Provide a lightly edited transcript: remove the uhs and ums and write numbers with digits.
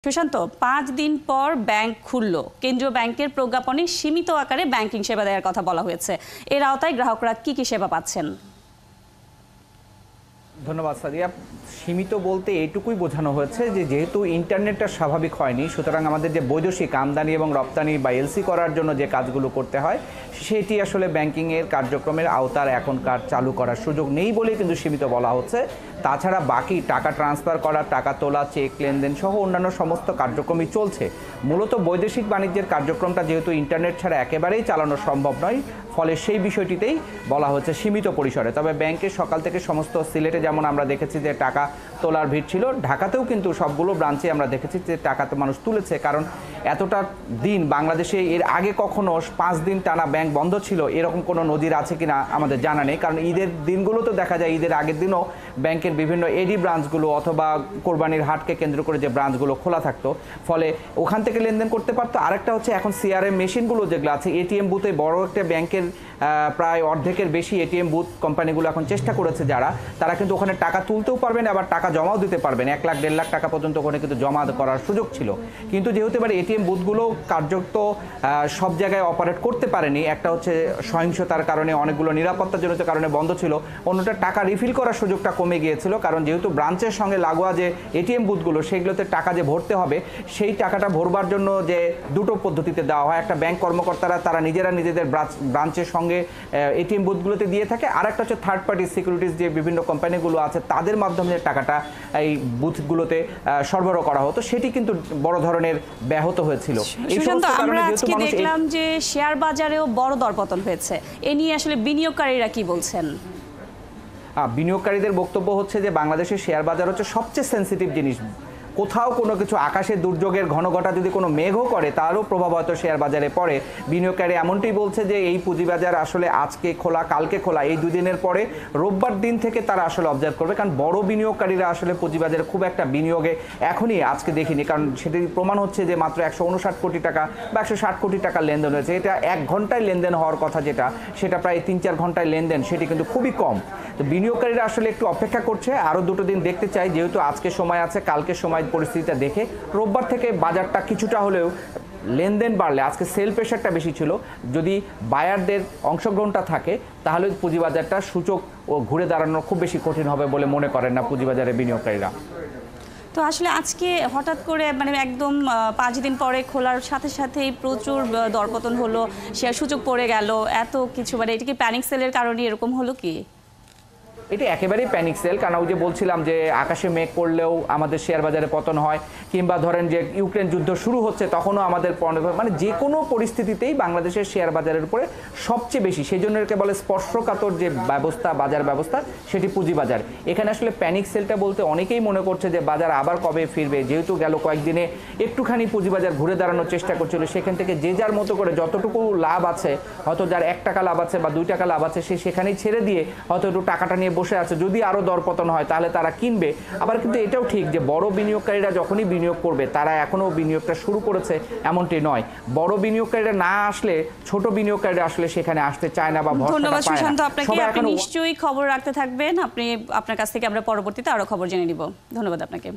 সুশান্ত, ৫ দিন পর ব্যাংক খুলল। কেন্দ্রীয় ব্যাংকের প্রজ্ঞাপনে সীমিত আকারে ব্যাংকিং সেবা দেওয়ার কথা বলা হয়েছে। এর আওতায় গ্রাহকরা কি কি সেবা পাচ্ছেন? ধন্যবাদ সাদিয়া। সীমিত বলতে এইটুকুই বোঝানো হয়েছে যে যেহেতু ইন্টারনেটটা স্বাভাবিক হয়নি, সুতরাং আমাদের যে বৈদেশিক আমদানি এবং রপ্তানি বা এলসি করার জন্য যে কাজগুলো করতে হয় সেটি আসলে ব্যাংকিংয়ের কার্যক্রমের আওতার এখনকার চালু করার সুযোগ নেই বলেই কিন্তু সীমিত বলা হচ্ছে। তাছাড়া বাকি টাকা ট্রান্সফার করা, টাকা তোলা, চেক লেনদেন সহ অন্যান্য সমস্ত কার্যক্রমই চলছে। মূলত বৈদেশিক বাণিজ্যের কার্যক্রমটা যেহেতু ইন্টারনেট ছাড়া একেবারেই চালানো সম্ভব নয়, ফলে সেই বিষয়টিতেই বলা হচ্ছে সীমিত পরিসরে। তবে ব্যাংকে সকাল থেকে সমস্ত সিলেটে যেমন আমরা দেখেছি যে টাকা তোলার ভিড় ছিল, ঢাকাতেও কিন্তু সবগুলো ব্রাঞ্চে আমরা দেখেছি যে টাকাতে মানুষ তুলেছে। কারণ এতটা দিন বাংলাদেশে এর আগে কখনো ৫ দিন টানা ব্যাংক বন্ধ ছিল এরকম কোনো নজির আছে কিনা আমাদের জানা নেই। কারণ ঈদের দিনগুলো তো দেখা যায় ঈদের আগের দিনও ব্যাংকের বিভিন্ন এডি ব্রাঞ্চগুলো অথবা কোরবানির হাটকে কেন্দ্র করে যে ব্রাঞ্চগুলো খোলা থাকতো, ফলে ওখান থেকে লেনদেন করতে পারতো। আরেকটা হচ্ছে এখন সিআরএম মেশিনগুলো যেগুলো আছে, এটিএম বুথে বড় একটা ব্যাংকের প্রায় অর্ধেকের বেশি এটিএম বুথ কোম্পানিগুলো এখন চেষ্টা করেছে যারা, তারা কিন্তু ওখানে টাকা তুলতেও পারবেন আবার টাকা জমাও দিতে পারবেন। ১ লাখ ১.৫ লাখ টাকা পর্যন্ত ওখানে কিন্তু জমা করার সুযোগ ছিল। কিন্তু যেহেতু এবার এটিএম বুথগুলো কার্যত সব জায়গায় অপারেট করতে পারেনি, একটা হচ্ছে সহিংসতার কারণে, অনেকগুলো নিরাপত্তাজনিত কারণে বন্ধ ছিল, অন্যটা টাকা রিফিল করার সুযোগটা কমে গিয়েছিল। কারণ যেহেতু ব্রাঞ্চের সঙ্গে লাগোয়া যে এটিএম বুথগুলো সেগুলোতে টাকা যে ভরতে হবে, সেই টাকাটা ভরবার জন্য যে দুটো পদ্ধতিতে দেওয়া হয়, একটা ব্যাংক কর্মকর্তারা তারা নিজেরা নিজেদের ব্রাঞ্চের সঙ্গে এটিএম বুথগুলোতে দিয়ে থাকে, আর একটা হচ্ছে থার্ড পার্টি সিকিউরিটিজ যে বিভিন্ন কোম্পানিগুলো আছে তাদের মাধ্যমে টাকাটা এই বুথগুলোতে সরবরাহ করা হতো, সেটি কিন্তু বড় ধরনের ব্যাহত হয়েছিল। আমরা আজকে দেখলাম যে শেয়ার বাজারেও বড় দরপতন হয়েছে। এ নিয়ে আসলে বিনিয়োগকারীরা কি বলছেন? বিনিয়োগকারীদের বক্তব্য হচ্ছে যে বাংলাদেশের শেয়ার বাজার হচ্ছে সবচেয়ে সেন্সিটিভ জিনিস। কোথাও কোনো কিছু আকাশে দুর্যোগের ঘনঘটা যদি কোনো মেঘও করে তারও প্রভাব হয়তো শেয়ার বাজারে পড়ে। বিনিয়োগকারী এমনটাই বলছে যে এই পুঁজিবাজার আসলে আজকে খোলা কালকে খোলা, এই দুদিনের পরে রোববার দিন থেকে তারা আসলে অবজার্ভ করবে। কারণ বড় বিনিয়োগকারীরা আসলে পুঁজিবাজারে খুব একটা বিনিয়োগে এখনই আজকে দেখিনি, কারণ সেটি প্রমাণ হচ্ছে যে মাত্র ১৫৯ কোটি টাকা বা ১৬০ কোটি টাকা লেনদেন হয়েছে। এটা ১ ঘন্টায় লেনদেন হওয়ার কথা যেটা, সেটা প্রায় ৩-৪ ঘন্টায় লেনদেন, সেটি কিন্তু খুবই কম। তো বিনিয়োগকারীরা আসলে একটু অপেক্ষা করছে, আরও 2টো দিন দেখতে চাই। যেহেতু আজকে সময় আছে, কালকে সময় পরিস্থিতিটা দেখে রোববার থেকে বাজারটা কিছুটা হলেও লেনদেন বাড়লে, আজকে সেল প্রেশারটা বেশি ছিল, যদি বায়ারদের অংশগ্রহণটা থাকে তাহলে পুঁজিবাজারটা সূচক ও ঘুরে দাঁড়ানো খুব বেশি কঠিন হবে বলে মনে করেন না পুঁজিবাজারের বিনিয়োগকারীরা। তো আসলে আজকে হঠাৎ করে একদম ৫ দিন পরে খোলার সাথে সাথেই প্রচুর দরপতন হলো, শেয়ার সূচক পড়ে গেল, এত কিছু, এটা কি প্যানিক সেলের কারণে এরকম হলো কি? এটি একেবারেই প্যানিক সেল। কারণ ওই যে বলছিলাম যে আকাশে মেঘ করলেও আমাদের শেয়ার বাজারে পতন হয়, কিংবা ধরেন যে ইউক্রেন যুদ্ধ শুরু হচ্ছে তখনও আমাদের যে কোনো পরিস্থিতিতেই বাংলাদেশের শেয়ার বাজারের উপরে সবচেয়ে বেশি, সেই জন্য একে বলে স্পর্শকাতর যে ব্যবস্থা, বাজার ব্যবস্থা, সেটি পুঁজিবাজার। এখানে আসলে প্যানিক সেলটা বলতে অনেকেই মনে করছে যে বাজার আবার কবে ফিরবে। যেহেতু গেল কয়েকদিনে একটুখানি পুঁজিবাজার ঘুরে দাঁড়ানোর চেষ্টা করছিল, সেখান থেকে যে যার মতো করে যতটুকু লাভ আছে, হয়তো যার ১ টাকা লাভ আছে বা ২ টাকা লাভ আছে, সে সেখানেই ছেড়ে দিয়ে হয়তো একটু টাকাটা নিয়ে বসে আছে। যদি আরো দরপতন হয় তাহলে তারা কিনবে। আবার কিন্তু এটাও ঠিক যে বড় বিনিয়োগকারীরা যখনই বিনিয়োগ করবে, তারা এখনো বিনিয়োগটা শুরু করেছে এমনটি নয়। বড় বিনিয়োগকারীরা না আসলে ছোট বিনিয়োগকারীরা আসলে সেখানে আসতে চায় না বা ভরসা পায় না। ধন্যবাদ সুশান্ত আপনাকে। আপনি নিশ্চয়ই খবর রাখতে থাকবেন। আপনার কাছ থেকে আমরা পরবর্তীতে আরো খবর জেনে নিব। ধন্যবাদ আপনাকে।